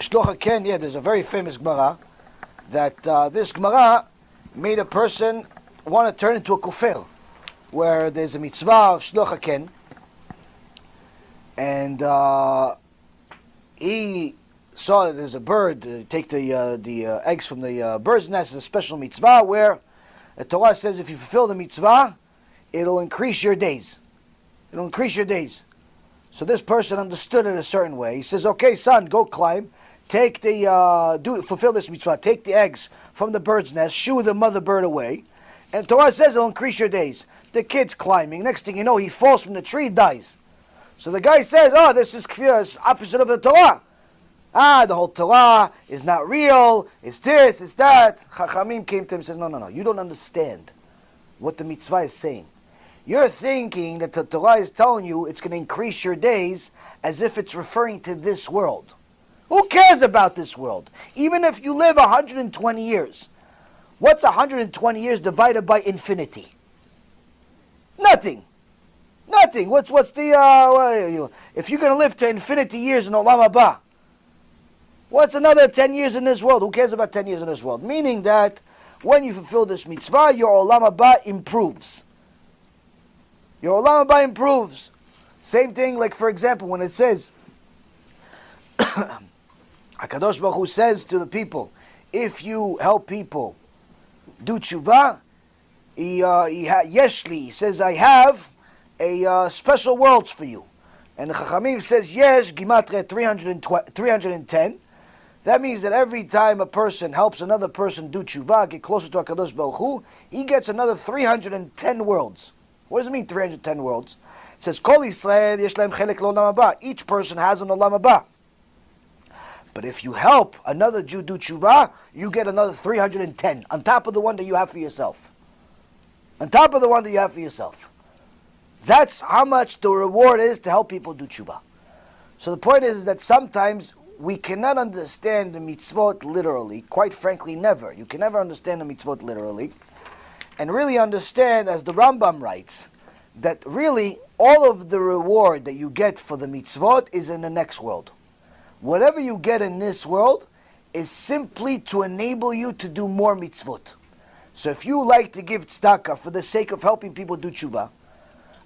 Shiluach Haken, there's a very famous Gemara that this Gemara made a person want to turn into a kufel, where there's a mitzvah of Shiluach Haken, and he saw that there's a bird, take the eggs from the bird's nest. Is a special mitzvah where the Torah says if you fulfill the mitzvah, it'll increase your days. It'll increase your days. So this person understood it a certain way. He says, okay, son, go climb. Take fulfill this mitzvah. Take the eggs from the bird's nest, shoo the mother bird away. And the Torah says it'll increase your days. The kid's climbing. Next thing you know, he falls from the tree, dies. So the guy says, this is kfir, it's opposite of the Torah. The whole Torah is not real. It's this, it's that. Chachamim came to him and says, no. You don't understand what the mitzvah is saying. You're thinking that the Torah is telling you it's going to increase your days as if it's referring to this world. Who cares about this world? Even if you live 120 years. What's 120 years divided by infinity? Nothing. What's the, if you're going to live to infinity years in Olam Haba, what's another 10 years in this world? Who cares about 10 years in this world? Meaning that when you fulfill this mitzvah, your Olam Haba improves. Your Olam Haba improves. Same thing, like for example, when it says, HaKadosh Baruch Hu says to the people, if you help people do tshuva, he says, I have a special worlds for you. And the Chachamim says, Yesh, Gimatria 310. That means that every time a person helps another person do tshuva, get closer to HaKadosh Baruch Hu, he gets another 310 worlds. What does it mean, 310 worlds? It says, Kol Yisrael yesh lahem chelek l'olam haba. Each person has an olam haba. But if you help another Jew do tshuva, you get another 310 on top of the one that you have for yourself. On top of the one that you have for yourself. That's how much the reward is to help people do tshuva. So the point is that sometimes we cannot understand the mitzvot literally. Quite frankly, never. You can never understand the mitzvot literally. And really understand, as the Rambam writes, that really all of the reward that you get for the mitzvot is in the next world. Whatever you get in this world is simply to enable you to do more mitzvot. So if you like to give tzedakah for the sake of helping people do tshuva,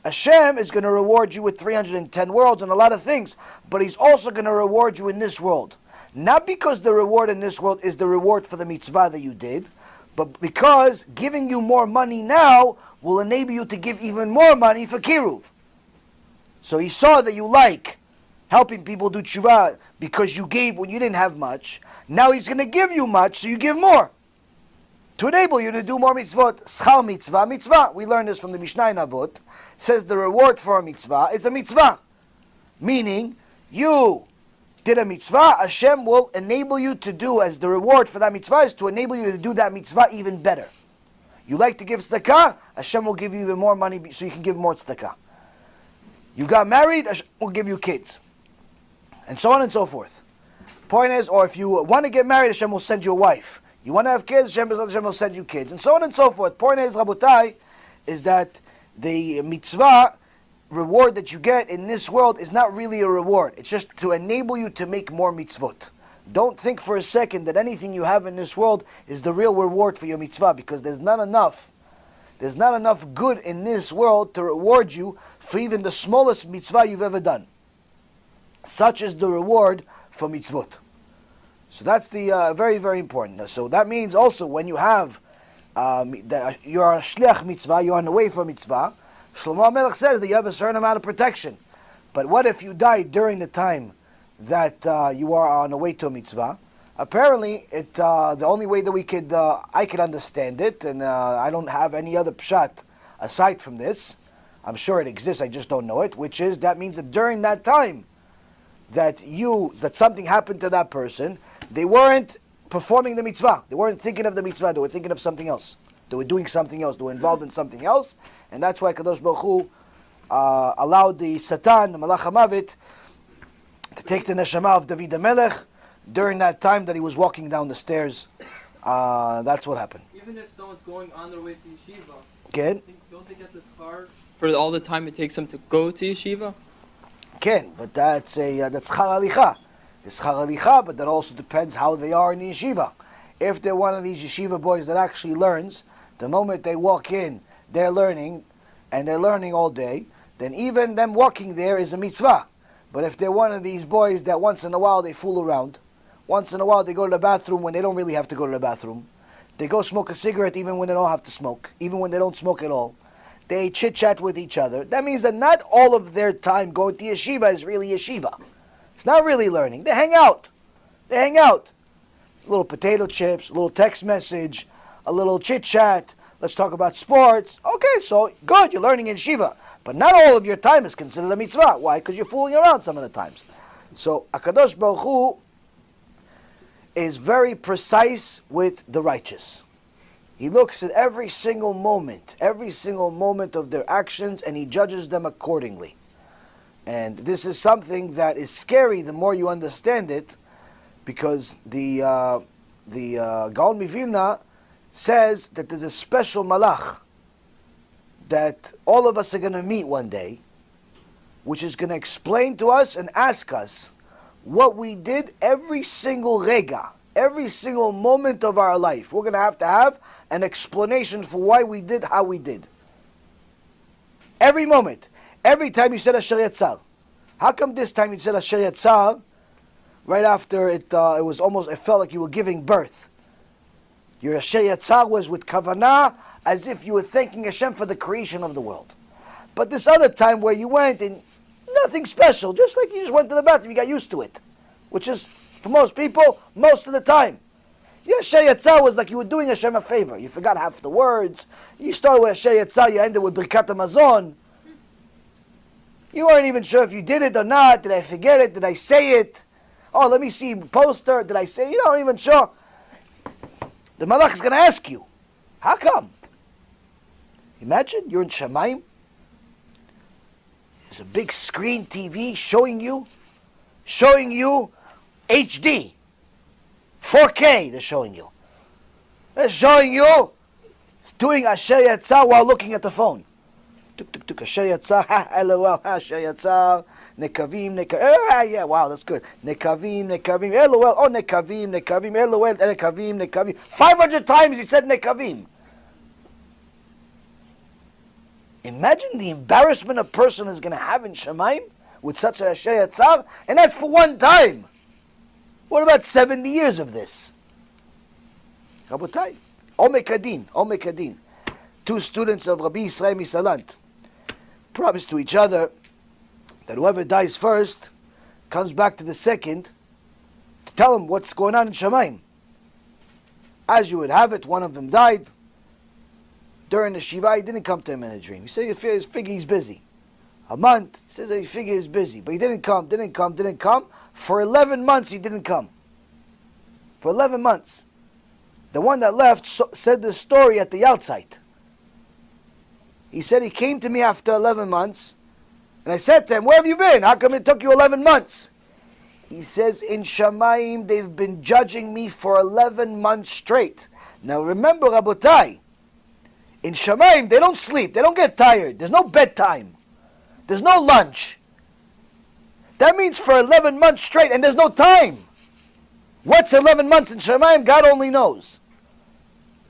Hashem is going to reward you with 310 worlds and a lot of things, but He's also going to reward you in this world. Not because the reward in this world is the reward for the mitzvah that you did, but because giving you more money now will enable you to give even more money for kiruv. So He saw that you like helping people do tshuva because you gave when you didn't have much. Now He's going to give you much, so you give more. To enable you to do more mitzvot. Schal mitzvah, mitzvah. We learned this from the Mishnah in Avot. It says the reward for a mitzvah is a mitzvah. Meaning, you did a mitzvah, Hashem will enable you to do, as the reward for that mitzvah is to enable you to do that mitzvah even better. You like to give tzedakah, Hashem will give you even more money so you can give more tzedakah. You got married, Hashem will give you kids. And so on and so forth. Point is, or if you want to get married, Hashem will send you a wife. You want to have kids, Hashem will send you kids. And so on and so forth. Point is, Rabotai, is that the mitzvah reward that you get in this world is not really a reward. It's just to enable you to make more mitzvot. Don't think for a second that anything you have in this world is the real reward for your mitzvah, because there's not enough good in this world to reward you for even the smallest mitzvah you've ever done. Such is the reward for mitzvot. So that's the very, very important. So that means also when you have, you're a shliach mitzvah, you're on the way for a mitzvah, Shlomo HaMelech says that you have a certain amount of protection. But what if you die during the time that you are on the way to a mitzvah? Apparently, the only way that I could understand it, and I don't have any other pshat aside from this, I'm sure it exists, I just don't know it, which is, that means that during that time that something happened to that person, they weren't performing the mitzvah. They weren't thinking of the mitzvah, they were thinking of something else. They were doing something else, they were involved in something else, and that's why Kadosh Baruch Hu allowed the Satan, the Malach HaMavet, to take the neshama of David HaMelech during that time that he was walking down the stairs. That's what happened. Even if someone's going on their way to yeshiva, Ken? don't they get the schar for all the time it takes them to go to yeshiva? Ken, but that's chal alicha. is schar halicha, but that also depends how they are in the yeshiva. If they're one of these yeshiva boys that actually learns, the moment they walk in, they're learning, and they're learning all day, then even them walking there is a mitzvah. But if they're one of these boys that once in a while they fool around, once in a while they go to the bathroom when they don't really have to go to the bathroom, they go smoke a cigarette even when they don't have to smoke, even when they don't smoke at all, they chit-chat with each other, that means that not all of their time going to yeshiva is really yeshiva. It's not really learning. They hang out. They hang out. A little potato chips, a little text message, a little chit-chat, let's talk about sports. Okay, so good, you're learning in yeshiva. But not all of your time is considered a mitzvah. Why? Because you're fooling around some of the times. So HaKadosh Baruch Hu is very precise with the righteous. He looks at every single moment of their actions, and he judges them accordingly. And this is something that is scary the more you understand it, because the Gaon Mivilna says that there's a special malach that all of us are going to meet one day, which is going to explain to us and ask us what we did every single rega, every single moment of our life. We're going to have an explanation for why we did how we did. Every moment. Every time you said Asher Yatzar. How come this time you said Asher Yatzar right after it was almost, it felt like you were giving birth? Your Asher Yatzar was with kavanah, as if you were thanking Hashem for the creation of the world. But this other time where you went and nothing special, just like you just went to the bathroom, you got used to it. Which is, for most people, most of the time. Your Asher Yatzar was like you were doing Hashem a favor. You forgot half the words. You started with Asher Yatzar, you ended with Birkat HaMazon. You weren't even sure if you did it or not. Did I forget it? Did I say it? Oh, let me see poster. Did I say it? You don't even sure. The Malach is going to ask you, how come? Imagine you're in Shamayim. There's a big screen TV showing you HD. 4K they're showing you. They're showing you doing Asher Yatzar while looking at the phone. Tuk tuk tuk Asher Yatzar, LOL, Asher Yatzar, Nekavim, yeah, wow, that's good. Nekavim, LOL, oh Nekavim, LOL, Nekavim. 500 times he said Nekavim. Imagine the embarrassment a person is going to have in Shamayim with such a Asher Yatzar, and that's for one time. What about 70 years of this? Rabotai, Omek Adin. Two students of Rabbi Yisrael Misalant promise to each other that whoever dies first comes back to the second to tell him what's going on in Shamayim. As you would have it, one of them died. During the Shiva, he didn't come to him in a dream. He said he figure he's busy. A month, he says that he figure he's busy. But he didn't come. For 11 months, he didn't come. For 11 months. The one that left said the story at the outside. He said he came to me after 11 months, and I said to him, where have you been? How come it took you 11 months? He says, in Shamayim, they've been judging me for 11 months straight. Now remember, Rabotai, in Shamayim, they don't sleep, they don't get tired. There's no bedtime. There's no lunch. That means for 11 months straight, and there's no time. What's 11 months in Shamayim? God only knows.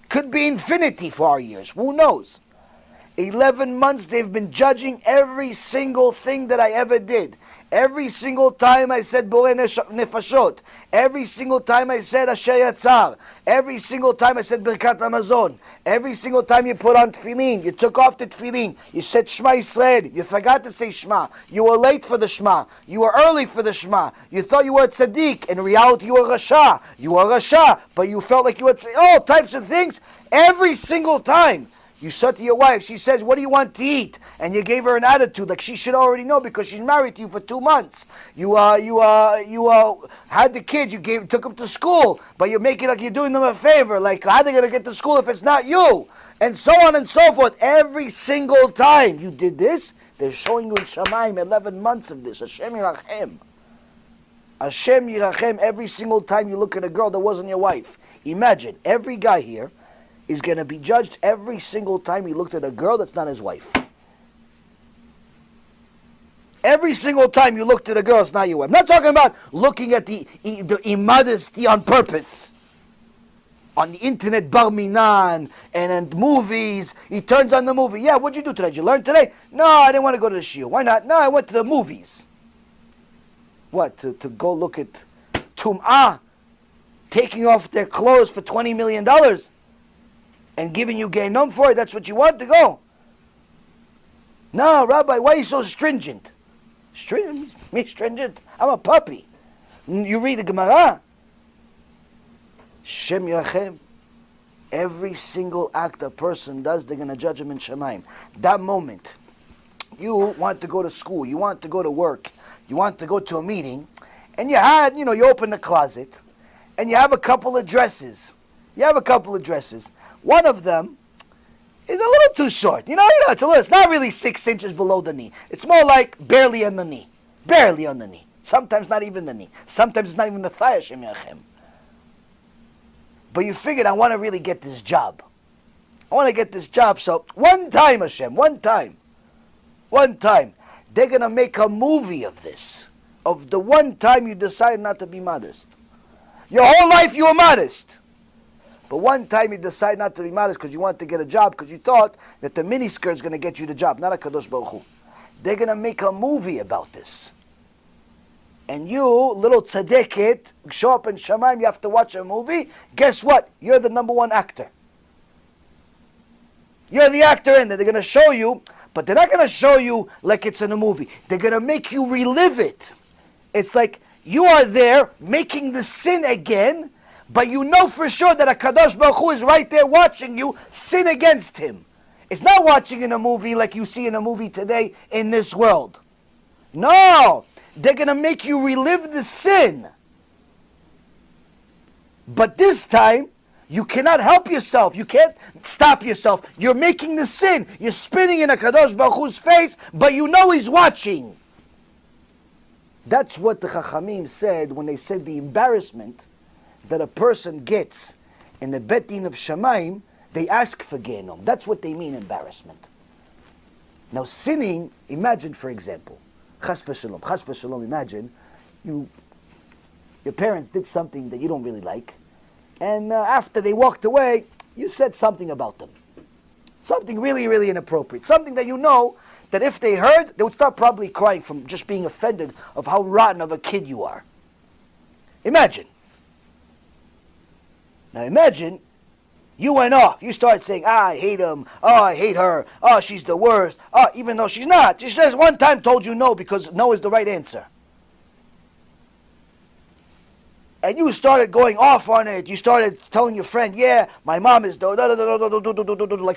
Could be infinity for our years. Who knows? 11 months they've been judging every single thing that I ever did. Every single time I said Borei Nefashot. Every single time I said Asher Yatzar. Every single time I said Birkat HaMazon. Every single time you put on tefillin, you took off the tefillin, you said Shema Yisrael, you forgot to say Shema. You were late for the Shema. You were early for the Shema. You thought you were a tzaddik. In reality you were Rasha. You were Rasha, but you felt like you would say all types of things. Every single time. You said to your wife, she says, what do you want to eat? And you gave her an attitude like she should already know because she's married to you for 2 months. You had the kids, took them to school, but you're making like you're doing them a favor. Like, how are they going to get to school if it's not you? And so on and so forth. Every single time you did this, they're showing you in Shamayim 11 months of this. Hashem Yirachem. Hashem Yirachem every single time you look at a girl that wasn't your wife. Imagine, every guy here is going to be judged every single time he looked at a girl that's not his wife. Every single time you look to the girl, it's not your way. I'm not talking about looking at the immodesty on purpose. On the internet, bar minan, and movies. He turns on the movie. Yeah, what'd you do today? Did you learn today? No, I didn't want to go to the shiur. Why not? No, I went to the movies. What, to go look at Tum'ah, taking off their clothes for $20 million and giving you Gehinom for it? That's what you want to go? No, Rabbi, why are you so stringent? Stringent? Me stringent? I'm a puppy. You read the Gemara. Shem Yachem. Every single act a person does, they're going to judge him in Shemaim. That moment, you want to go to school, you want to go to work, you want to go to a meeting, and you open the closet, and you have a couple of dresses. One of them is a little too short. It's not really 6 inches below the knee. It's more like barely on the knee. Barely on the knee. Sometimes not even the knee. Sometimes it's not even the thigh, Hashem Yachem. But you figured, I want to really get this job. So one time, Hashem, one time, they're going to make a movie of this. Of the one time you decided not to be modest. Your whole life you were modest. But one time you decide not to be modest because you want to get a job, because you thought that the miniskirt is going to get you the job, not a Kadosh Baruch Hu. They're going to make a movie about this. And you, little tzaddiket, show up in Shemaim, you have to watch a movie. Guess what? You're the number one actor. You're the actor in there. They're going to show you, but they're not going to show you like it's in a movie. They're going to make you relive it. It's like you are there making the sin again, but you know for sure that a Kadosh Baruch Hu is right there watching you sin against him. It's not watching in a movie like you see in a movie today in this world. No! They're going to make you relive the sin. But this time, you cannot help yourself. You can't stop yourself. You're making the sin. You're spitting in a Kadosh Baruch Hu's face, but you know he's watching. That's what the Chachamim said when they said the embarrassment that a person gets in the Bet Din of Shemaim, they ask for Gehinom. That's what they mean, embarrassment. Now sinning, imagine for example, Chas v'shalom, imagine your parents did something that you don't really like, and after they walked away, you said something about them. Something really, really inappropriate. Something that you know that if they heard, they would start probably crying from just being offended of how rotten of a kid you are. Imagine. Now imagine you went off. You started saying, I hate him. Oh, I hate her. Oh, she's the worst. Oh, even though she's not. She just one time told you no because no is the right answer. And you started going off on it. You started telling your friend, yeah, my mom is like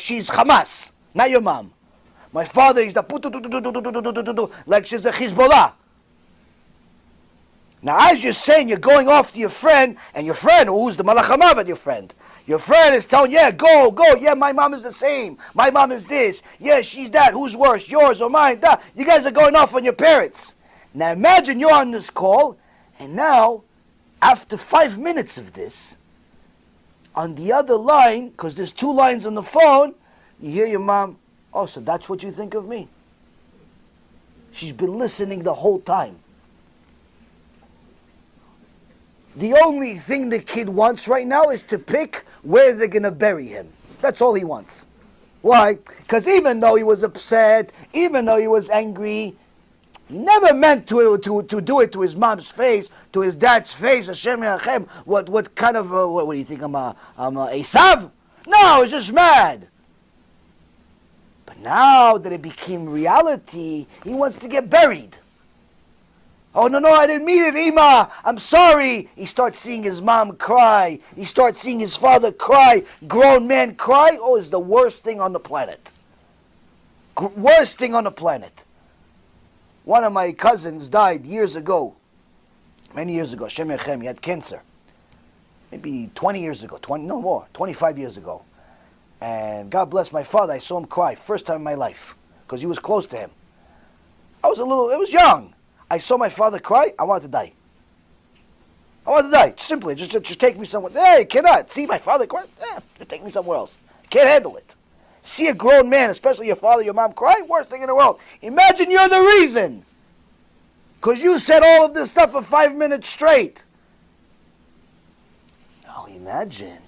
she's Hamas, not your mom. My father is the like she's a Hezbollah. Now, as you're saying, you're going off to your friend, and your friend, who's the Malach HaMavet, your friend is telling, yeah, go, yeah, my mom is the same, my mom is this, yeah, she's that, who's worse, yours or mine, that. You guys are going off on your parents. Now, imagine you're on this call, and now, after 5 minutes of this, on the other line, because there's 2 lines on the phone, you hear your mom, oh, so that's what you think of me? She's been listening the whole time. The only thing the kid wants right now is to pick where they're going to bury him. That's all he wants. Why? Because even though he was upset, even though he was angry, never meant to do it to his mom's face, to his dad's face. Hashem Yachem. What kind of, what do you think, I'm a Esav? No, he's just mad. But now that it became reality, he wants to get buried. Oh, no, I didn't mean it, Ima. I'm sorry. He starts seeing his mom cry. He starts seeing his father cry. Grown men cry. Oh, it's the worst thing on the planet. Worst thing on the planet. One of my cousins died years ago. Many years ago. Shem Yechem, he had cancer. Maybe 20 years ago. 25 years ago. And God bless my father. I saw him cry. First time in my life. Because he was close to him. I was young. I saw my father cry, I wanted to die. Simply, just take me somewhere. Hey, cannot. See my father cry? Just take me somewhere else. Can't handle it. See a grown man, especially your father, your mom cry, worst thing in the world. Imagine you're the reason. Because you said all of this stuff for 5 minutes straight. Now imagine,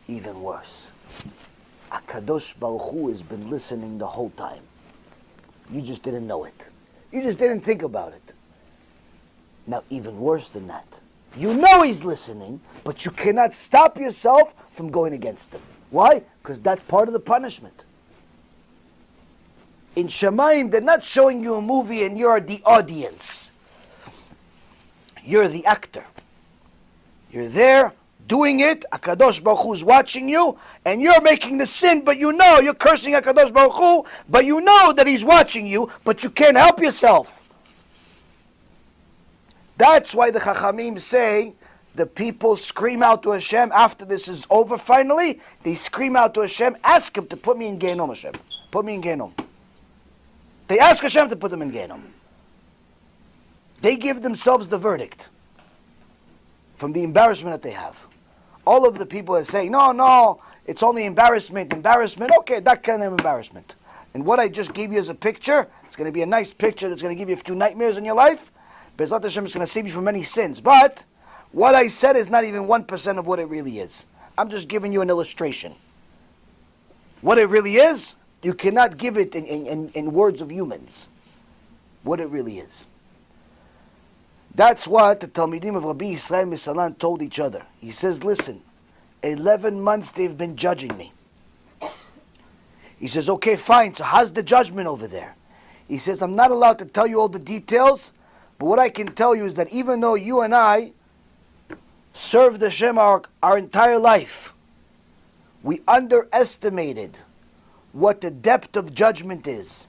even worse. HaKadosh Baruch Hu has been listening the whole time. You just didn't know it. You just didn't think about it. Now even worse than that. You know he's listening, but you cannot stop yourself from going against him. Why? Because that's part of the punishment. In Shemaim, they're not showing you a movie and you're the audience. You're the actor. You're there, doing it, HaKadosh Baruch Hu is watching you, and you're making the sin, but you know, you're cursing HaKadosh Baruch Hu, but you know that he's watching you, but you can't help yourself. That's why the Chachamim say, the people scream out to Hashem, after this is over finally, they scream out to Hashem, ask him to put me in Gehenom, Hashem. Put me in Gehenom. They ask Hashem to put them in Gehenom. They give themselves the verdict from the embarrassment that they have. All of the people that say, no, it's only embarrassment. Okay, that kind of embarrassment. And what I just gave you as a picture, it's going to be a nice picture that's going to give you a few nightmares in your life. Bezrat Hashem is going to save you from many sins. But what I said is not even 1% of what it really is. I'm just giving you an illustration. What it really is, you cannot give it in words of humans. What it really is. That's what the Talmidim of Rabbi Yisrael Misalan told each other. He says, listen, 11 months they've been judging me. He says, okay, fine, so how's the judgment over there? He says, I'm not allowed to tell you all the details, but what I can tell you is that even though you and I served Hashem our entire life, we underestimated what the depth of judgment is.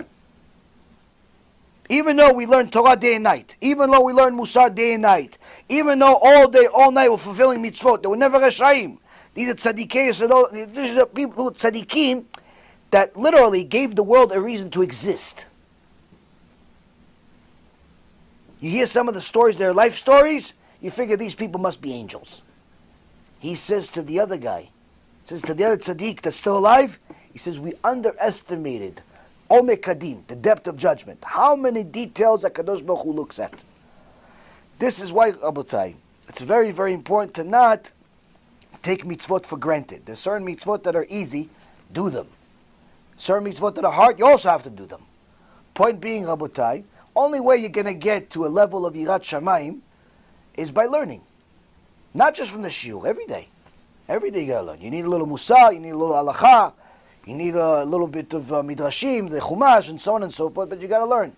Even though we learn Torah day and night, even though we learn Musar day and night, even though all day, all night we're fulfilling mitzvot, they were never Rashayim. These are tzaddikim, these are the people, tzaddikim, that literally gave the world a reason to exist. You hear some of the stories, their life stories, you figure these people must be angels. He says to the other guy, says to the other tzaddik that's still alive, he says, we underestimated Omek Hadin, the depth of judgment. How many details HaKadosh Baruch Hu looks at. This is why, Rabotai, it's very, very important to not take mitzvot for granted. There's certain mitzvot that are easy, do them. Certain mitzvot that are hard, you also have to do them. Point being, Rabotai, only way you're going to get to a level of Yirat Shamayim is by learning. Not just from the shiur, every day. Every day you got to learn. You need a little Musar, you need a little Halakha, you need a little bit of Midrashim, the Chumash, and so on and so forth, but you got to learn.